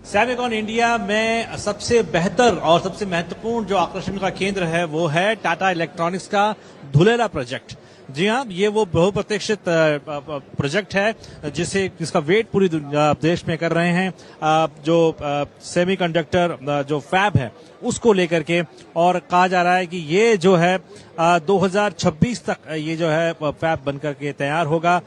Semicon India में सबसे बेहतर और सबसे महत्वपूर्ण जो आकर्षण का केंद्र है वो है टाटा इलेक्ट्रॉनिक्स का धुलेरा प्रोजेक्ट। जी हाँ, ये वो बहुप्रतीक्षित प्रोजेक्ट है जिसका वेट पूरी देश में कर रहे हैं जो सेमीकंडक्टर जो फैब है उसको लेकर के। और कहा जा रहा है कि ये जो है 2026 तक ये जो है फैब बनकर के तैयार होगा।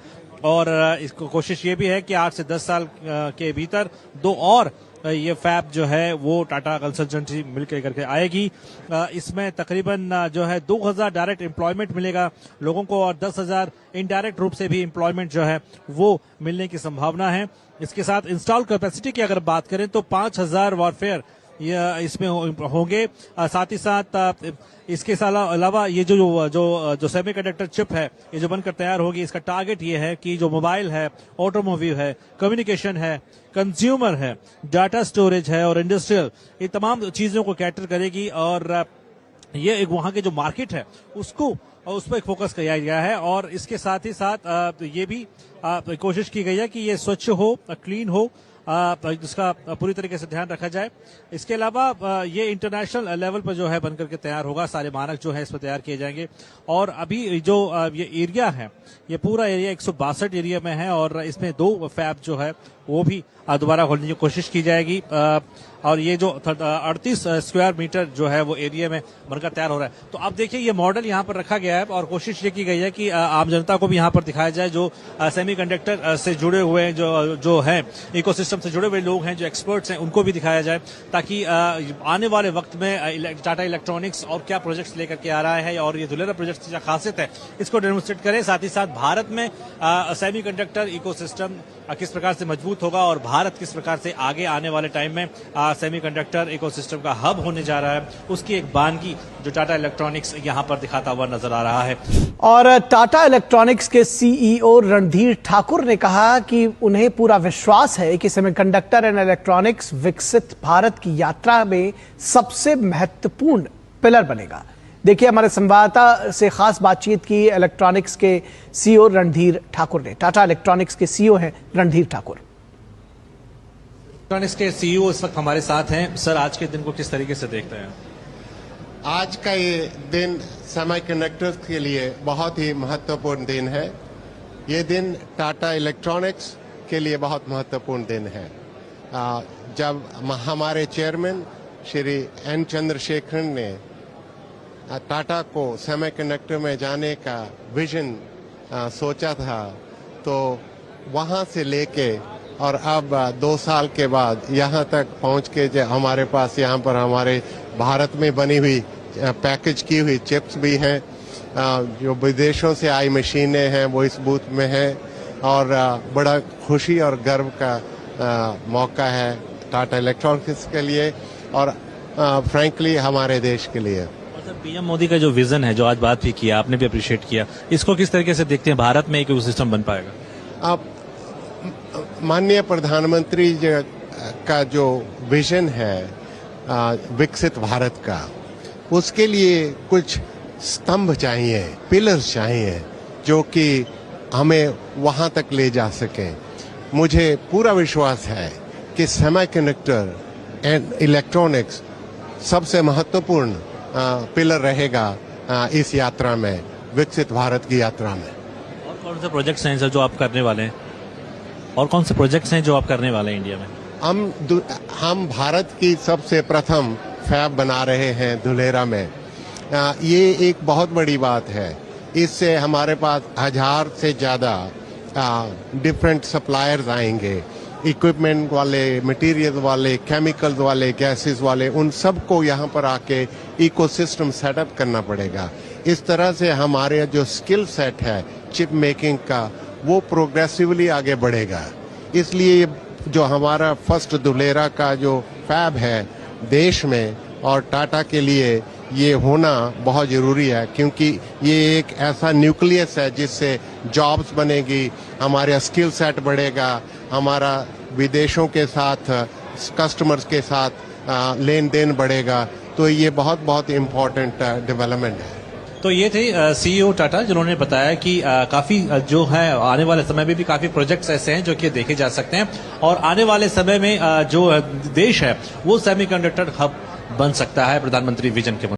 और इसको कोशिश ये भी है कि 8 से 10 साल के भीतर 2 और ये फैब जो है वो टाटा कंसल्टेंसी मिलकर करके आएगी। इसमें तकरीबन जो है 2000 डायरेक्ट एम्प्लॉयमेंट मिलेगा लोगों को और 10,000 इनडायरेक्ट रूप से भी एम्प्लॉयमेंट जो है वो मिलने की संभावना है। इसके साथ इंस्टॉल कैपेसिटी की अगर बात करें तो 5000 वॉरफेयर इसमें होंगे। साथ ही साथ इसके अलावा ये जो सेमीकंडक्टर चिप है ये जो बनकर तैयार होगी, इसका टारगेट ये है कि जो मोबाइल है, ऑटोमोबाइल है, कम्युनिकेशन है, कंज्यूमर है, डाटा स्टोरेज है और इंडस्ट्रियल, ये तमाम चीजों को कैटर करेगी। और ये एक वहां के जो मार्केट है उस पर एक फोकस किया गया है। और इसके साथ ही साथ ये भी कोशिश की गई है कि ये स्वच्छ हो, क्लीन हो, जिसका पूरी तरीके से ध्यान रखा जाए। इसके अलावा ये इंटरनेशनल लेवल पर जो है बनकर के तैयार होगा, सारे मानक जो है इस पर तैयार किए जाएंगे। और अभी जो ये एरिया है, ये पूरा एरिया 162 एरिया में है और इसमें 2 फैब जो है वो भी दोबारा खोलने की कोशिश की जाएगी। और ये जो 38 स्क्वायर मीटर जो है वो एरिया में बनकर तैयार हो रहा है। तो अब देखिए ये मॉडल यहाँ पर रखा गया है और कोशिश ये की गई है कि आम जनता को भी यहाँ पर दिखाया जाए, जो सेमीकंडक्टर से जुड़े हुए जो हैं, इकोसिस्टम से जुड़े हुए लोग हैं, जो एक्सपर्ट्स हैं, उनको भी दिखाया जाए, ताकि आने वाले वक्त में टाटा इलेक्ट्रॉनिक्स और क्या प्रोजेक्ट्स लेकर के आ रहा है और ये धुलेरा प्रोजेक्ट की क्या खासियत है इसको डेमोन्स्ट्रेट करें। साथ ही साथ भारत में सेमीकंडक्टर इकोसिस्टम किस प्रकार से मजबूत होगा और भारत किस प्रकार से आगे आने वाले टाइम में सेमीकंडक्टर इकोसिस्टम का हब होने जा रहा है, उसकी एक बानगी जो टाटा इलेक्ट्रॉनिक्स यहां पर दिखाता हुआ नजर आ रहा है। और टाटा इलेक्ट्रॉनिक्स के सीईओ रणधीर ठाकुर ने कहा कि उन्हें पूरा विश्वास है कि सेमीकंडक्टर एंड इलेक्ट्रॉनिक्स विकसित भारत की यात्रा में सबसे महत्वपूर्ण पिलर बनेगा। देखिए हमारे संवाददाता से खास बातचीत की इलेक्ट्रॉनिक्स के सीईओ रणधीर ठाकुर ने। टाटा इलेक्ट्रॉनिक्स के सीईओ हैं रणधीर ठाकुर। इलेक्ट्रॉनिक्स के सीईओ इस वक्त हमारे साथ हैं। सर, आज के दिन को किस तरीके से देखते हैं? आज का ये दिन सेमीकंडक्टर्स के लिए बहुत ही महत्वपूर्ण दिन है। ये दिन टाटा इलेक्ट्रॉनिक्स के लिए बहुत महत्वपूर्ण दिन है। जब हमारे चेयरमैन श्री एन चंद्रशेखरन ने टाटा को सेमीकंडक्टर में जाने का विजन सोचा था, तो वहां से लेके और अब 2 साल के बाद यहाँ तक पहुँच के जो हमारे पास यहाँ पर हमारे भारत में बनी हुई पैकेज की हुई चिप्स भी हैं, जो विदेशों से आई मशीनें हैं वो इस बूथ में हैं। और बड़ा खुशी और गर्व का मौका है टाटा इलेक्ट्रॉनिक्स के लिए और फ्रैंकली हमारे देश के लिए। पीएम मोदी का जो विजन है, जो आज बात भी किया, आपने भी अप्रिशिएट किया, इसको किस तरीके से देखते हैं? भारत में एक इकोसिस्टम बन पाएगा? अब माननीय प्रधानमंत्री का जो विजन है विकसित भारत का, उसके लिए कुछ स्तंभ चाहिए, पिलर्स चाहिए, जो कि हमें वहां तक ले जा सके। मुझे पूरा विश्वास है कि सेमीकंडक्टर एंड इलेक्ट्रॉनिक्स सबसे महत्वपूर्ण पिलर रहेगा इस यात्रा में, विकसित भारत की यात्रा में। और कौन से प्रोजेक्ट्स हैं सर जो आप करने वाले हैं? और कौन से प्रोजेक्ट्स हैं जो आप करने वाले हैं इंडिया में? हम भारत की सबसे प्रथम फैब बना रहे हैं धुलेरा में। ये एक बहुत बड़ी बात है। इससे हमारे पास 1000 से ज्यादा डिफरेंट सप्लायर्स आएंगे, इक्विपमेंट वाले, मटेरियल वाले, केमिकल वाले, गैसेस वाले, उन सबको यहाँ पर आके इकोसिस्टम सेटअप करना पड़ेगा। इस तरह से हमारे जो स्किल सेट है चिप मेकिंग का, वो प्रोग्रेसिवली आगे बढ़ेगा। इसलिए जो हमारा फर्स्ट धुलेरा का जो फैब है देश में और टाटा के लिए ये होना बहुत जरूरी है, क्योंकि ये एक ऐसा न्यूक्लियस है जिससे जॉब्स बनेगी, हमारा स्किल सेट बढ़ेगा, हमारा विदेशों के साथ, कस्टमर्स के साथ लेन देन बढ़ेगा। तो ये बहुत बहुत इम्पोर्टेंट डेवलपमेंट है। तो ये थे सीईओ टाटा, जिन्होंने बताया कि काफी जो है आने वाले समय में भी काफी प्रोजेक्ट्स ऐसे हैं जो कि देखे जा सकते हैं और आने वाले समय में जो देश है वो सेमीकंडक्टर हब बन सकता है प्रधानमंत्री विजन के